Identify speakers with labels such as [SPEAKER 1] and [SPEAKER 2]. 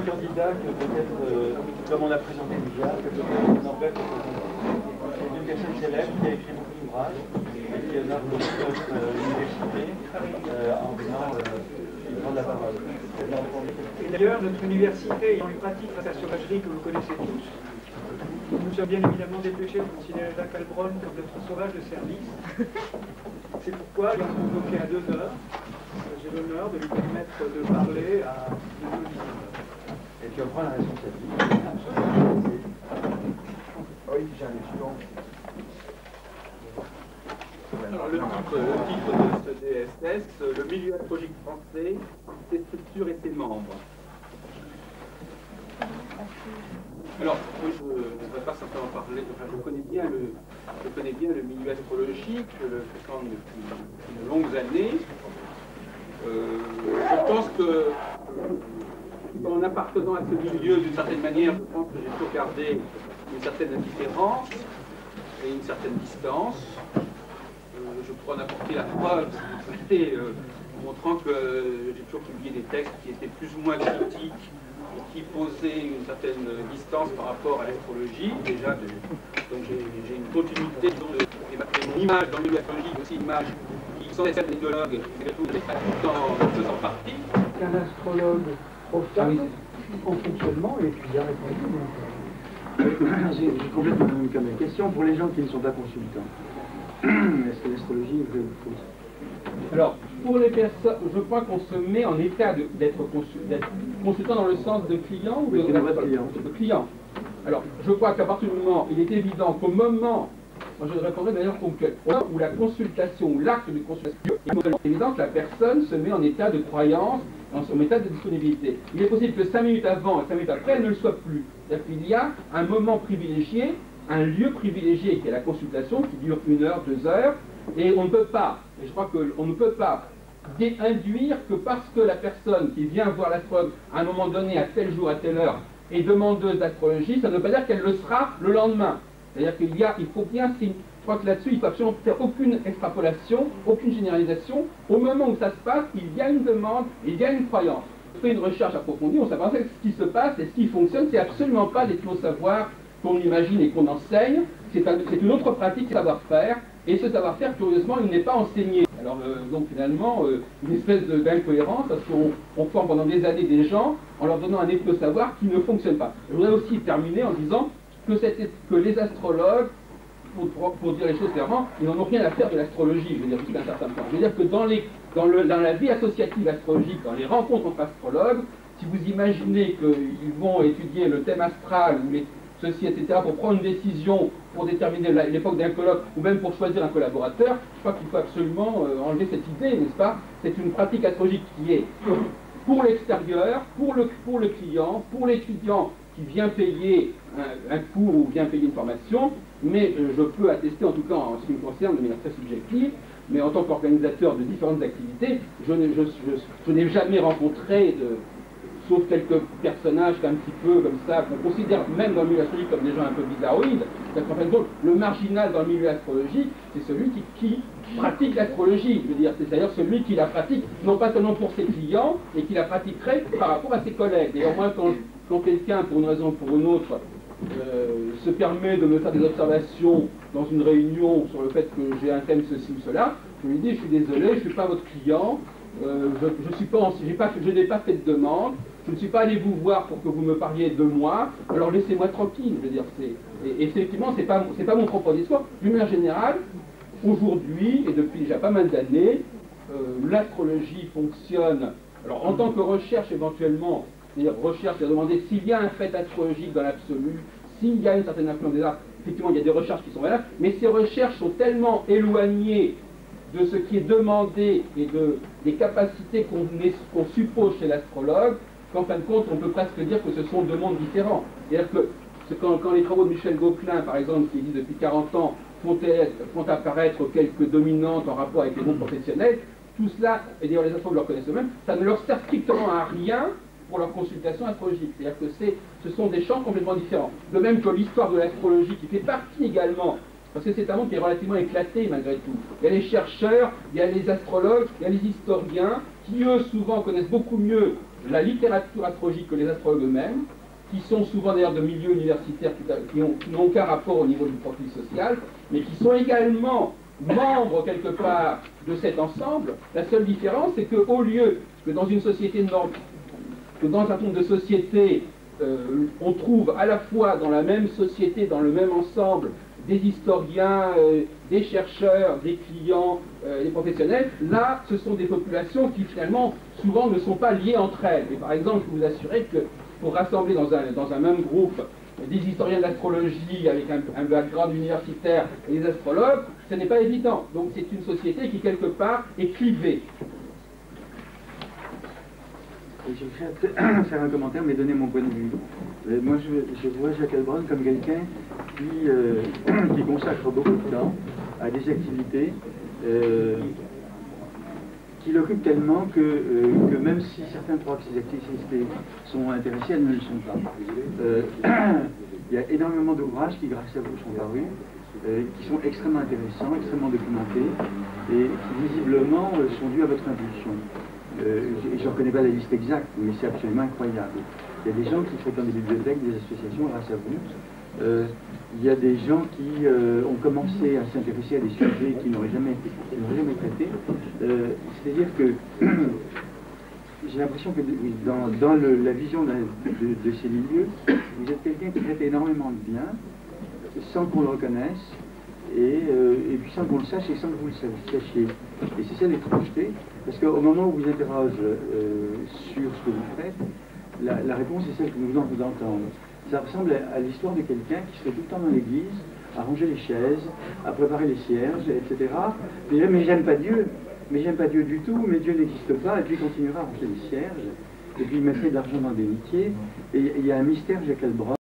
[SPEAKER 1] autre candidat que peut-être, comme on a présenté déjà, que peut-être Norbert peut présenter. C'est une personne célèbre qui a écrit beaucoup d'ouvrages et qui honore beaucoup notre université en venant prendre la parole.
[SPEAKER 2] Et d'ailleurs, notre université ayant une pratique face à la sauvagerie que vous connaissez tous, nous sommes bien évidemment dépêchés de considérer Jacques Heilbronn comme notre sauvage de service. C'est pourquoi, ayant convoqué à 2 heures, j'ai l'honneur de lui permettre de parler à nos auditeurs.
[SPEAKER 1] Et tu en prends la responsabilité. Absolument.
[SPEAKER 3] Oui, j'ai un étudiant.
[SPEAKER 4] Alors, le titre de ce DSS, le milieu astrologique français, ses structures et ses membres. Alors, moi, je ne vais pas simplement parler, enfin, je connais bien le milieu astrologique, je le fréquente depuis de longues années. Je pense que, en appartenant à ce milieu, d'une certaine manière, je pense que j'ai toujours gardé une certaine indifférence et une certaine distance. Je pourrais en apporter la preuve, si vous souhaitez, montrant que j'ai toujours publié des textes qui étaient plus ou moins critiques et qui posaient une certaine distance par rapport à l'astrologie. Déjà, donc j'ai une continuité, disons, une image dans le milieu astrologique, aussi une image qui sont des idéologues, tout en faisant partie.
[SPEAKER 2] Qu'un astrologue observe en fonctionnement et puis il a répondu.
[SPEAKER 3] J'ai complètement comme une question pour les gens qui ne sont pas consultants. Est-ce que l'astrologie est vraie ou fausse?
[SPEAKER 5] Alors, pour les personnes, je crois qu'on se met en état d'être consultant dans le sens de client ou de client. Alors, je crois qu'à partir du moment, il est évident qu'au moment, moi je répondrai de manière ponctuelle, au moment où la consultation ou l'acte de consultation, il est évident que la personne se met en état de croyance, en état de disponibilité. Il est possible que 5 minutes avant et 5 minutes après, elle ne le soit plus. C'est-à-dire qu'il y a un moment privilégié, un lieu privilégié qui est la consultation, qui dure 1 heure, 2 heures, et on ne peut pas, et je crois qu'on ne peut pas induire que parce que la personne qui vient voir l'astrologue à un moment donné, à tel jour, à telle heure, est demandeuse d'astrologie, ça ne veut pas dire qu'elle le sera le lendemain. C'est-à-dire qu'il faut bien, je crois que là-dessus, il ne faut absolument faire aucune extrapolation, aucune généralisation. Au moment où ça se passe, il y a une demande, il y a une croyance. On fait une recherche approfondie, on s'aperçoit que ce qui se passe et ce qui fonctionne, c'est absolument pas des clos savoirs qu'on imagine et qu'on enseigne, c'est une autre pratique, c'est savoir-faire, et ce savoir-faire, curieusement, il n'est pas enseigné. Alors, donc finalement, une espèce d'incohérence, parce qu'on forme pendant des années des gens en leur donnant un état de savoir qui ne fonctionne pas. Je voudrais aussi terminer en disant que les astrologues, pour dire les choses clairement, ils n'en ont rien à faire de l'astrologie, je veux dire, jusqu'à un certain point. Je veux dire que dans la vie associative astrologique, dans les rencontres entre astrologues, si vous imaginez qu'ils vont étudier le thème astral ou ceci, etc., pour prendre une décision, pour déterminer l'époque d'un colloque, ou même pour choisir un collaborateur, je crois qu'il faut absolument enlever cette idée, n'est-ce pas? C'est une pratique astrologique qui est pour l'extérieur, pour le client, pour l'étudiant qui vient payer un cours ou vient payer une formation, mais je peux attester, en tout cas en ce qui me concerne, de manière très subjective, mais en tant qu'organisateur de différentes activités, je n'ai jamais rencontré sauf quelques personnages un petit peu comme ça, qu'on considère même dans le milieu astrologique comme des gens un peu bizarroïdes. En fin de compte, le marginal dans le milieu astrologique, c'est celui qui pratique l'astrologie. Je veux dire, c'est d'ailleurs celui qui la pratique, non pas seulement pour ses clients, et qui la pratiquerait par rapport à ses collègues. D'ailleurs, moi, quand quelqu'un, pour une raison ou pour une autre, se permet de me faire des observations dans une réunion sur le fait que j'ai un thème ceci ou cela, je lui dis, je suis désolé, je ne suis pas votre client, je n'ai pas fait de demande, je ne suis pas allé vous voir pour que vous me parliez de moi, alors laissez-moi tranquille. Je veux dire, et effectivement, c'est pas mon propre discours. D'une manière générale, aujourd'hui, et depuis déjà pas mal d'années, l'astrologie fonctionne, alors en tant que recherche éventuellement, c'est-à-dire recherche, c'est à demander s'il y a un fait astrologique dans l'absolu, s'il y a une certaine influence des arts, effectivement il y a des recherches qui sont valables, mais ces recherches sont tellement éloignées de ce qui est demandé et des capacités qu'on suppose chez l'astrologue, qu'en fin de compte, on peut presque dire que ce sont deux mondes différents. C'est-à-dire que quand les travaux de Michel Gauquelin, par exemple, qui existe depuis 40 ans, font apparaître quelques dominantes en rapport avec les mondes professionnels, tout cela, et d'ailleurs les astrologues le reconnaissent eux-mêmes, ça ne leur sert strictement à rien pour leur consultation astrologique. C'est-à-dire que ce sont des champs complètement différents. De même que l'histoire de l'astrologie, qui fait partie également, parce que c'est un monde qui est relativement éclaté malgré tout. Il y a les chercheurs, il y a les astrologues, il y a les historiens, qui eux souvent connaissent beaucoup mieux la littérature astrologique que les astrologues eux-mêmes, qui sont souvent d'ailleurs de milieux universitaires qui n'ont aucun rapport au niveau du profil social, mais qui sont également membres quelque part de cet ensemble. La seule différence, c'est qu'au lieu que dans une société que dans un certain nombre de sociétés, on trouve à la fois dans la même société, dans le même ensemble, des historiens, des chercheurs, des clients, des professionnels, là, ce sont des populations qui finalement, souvent, ne sont pas liées entre elles. Et par exemple, je peux vous assurer que pour rassembler dans un même groupe des historiens de l'astrologie avec un background universitaire et des astrologues, ce n'est pas évident. Donc c'est une société qui, quelque part, est clivée.
[SPEAKER 3] Je vais faire un commentaire, mais donner mon point de vue. Moi, je vois Jacques Heilbronn comme quelqu'un qui consacre beaucoup de temps à des activités qui l'occupent tellement que même si certains croient que ces activités sont intéressées, elles ne le sont pas. Il y a énormément d'ouvrages qui, grâce à vous, sont parus, qui sont extrêmement intéressants, extrêmement documentés, et qui visiblement sont dus à votre impulsion. Je ne reconnais pas la liste exacte, mais c'est absolument incroyable. Il y a des gens qui fréquentent des bibliothèques, des associations grâce à vous. Il y a des gens qui ont commencé à s'intéresser à des sujets qu'ils n'auraient jamais traités. C'est-à-dire que j'ai l'impression que dans la vision de ces milieux, vous êtes quelqu'un qui traite énormément de bien, sans qu'on le reconnaisse, et puis sans qu'on le sache et sans que vous le sachiez. Et c'est ça l'étrangeté, parce qu'au moment où vous interroge sur ce que vous faites, la réponse est celle que nous venons d'entendre. Ça ressemble à l'histoire de quelqu'un qui serait tout le temps dans l'église, à ranger les chaises, à préparer les cierges, etc. Mais j'aime pas Dieu, du tout, mais Dieu n'existe pas, et puis il continuera à ranger les cierges, et puis il mettrait de l'argent dans des métiers, et il y a un mystère Jacques Heilbronn.